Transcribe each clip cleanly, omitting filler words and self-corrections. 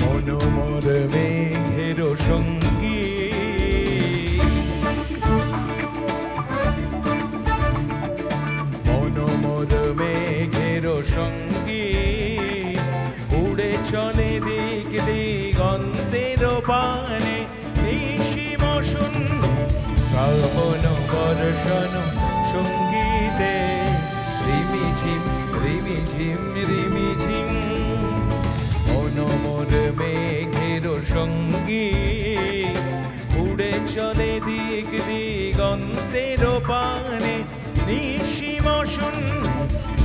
মনোমর মেঘের সঙ্গী মনোমর মেঘের সঙ্গী উড়ে চলে দিক দিগন্তের পানে নিশিম শূন্য শ্রাবণ বর্ষণ সঙ্গীতে রিমিঝিম রিমিঝিম রিমিঝিম মনোমর মেঘের সঙ্গী উড়ে চলে দিক দিগন্তের পানে নিশিম শূন্য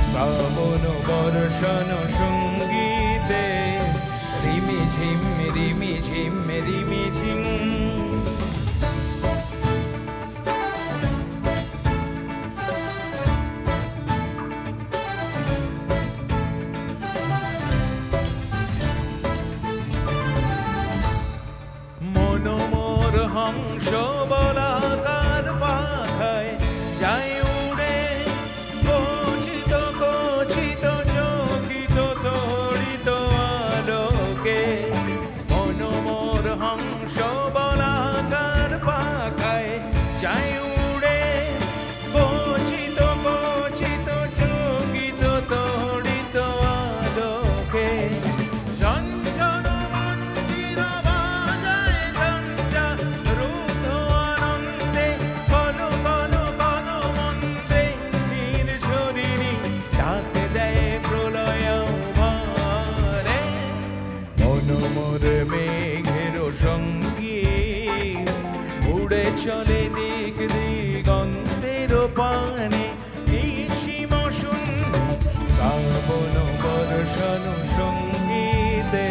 শ্রাবণ বর্ষণ সঙ্গীতে রিমিঝিম রিমিঝিম রিমিঝিম মনোমর হংস বলাকার পাখায় যায় উড়ে কচিত কচিত চকিত তড়িত আলোকে মনোমর হংস বলাকার পাখায় যায় উড়ে কচিত কচিত চকিত তড়িত আলোকে মনোমর মেঘের সঙ্গী উড়ে চলে দিক দিগন্তের পানে নিশিম শূন্য শ্রাবণ বর্ষণ সঙ্গীতে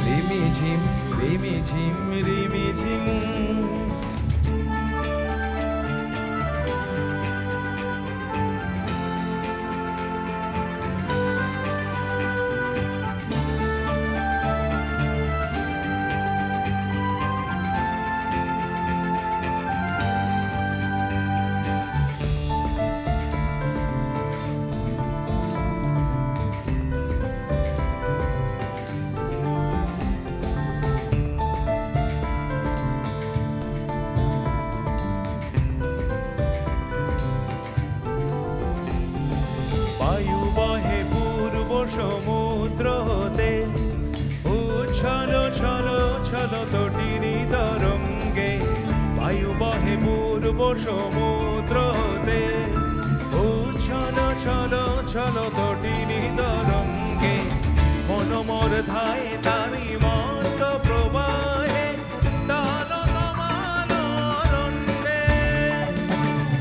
রিমিঝিম রিমিঝিম রিমিঝিম বায়ু বহে পূর্ব সমুদ্র হতে উচ্ছল ছল ছল তটিনী তরঙ্গে বায়ু বহে পূর্ব সমুদ্র হতে উচ্ছল ছল ছল তটিনী তরঙ্গে মনোমর ধায় তারি মত প্রবাহে তাল তমাল অরণ্যে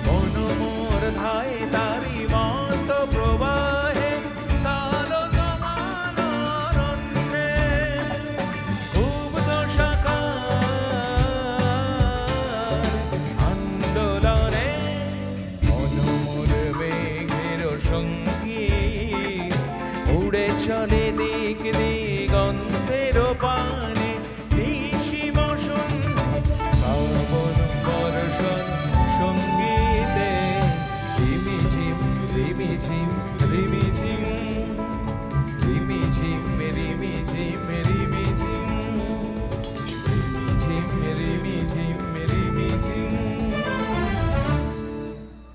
মনোমর ধায় তারি মত প্রবাহে তাল তমাল অরণ্যে উগ্ধ শাখার আন্দোলনে মনোমর মেঘের সঙ্গী উড়ে চলে দিক দিগন্তের পানে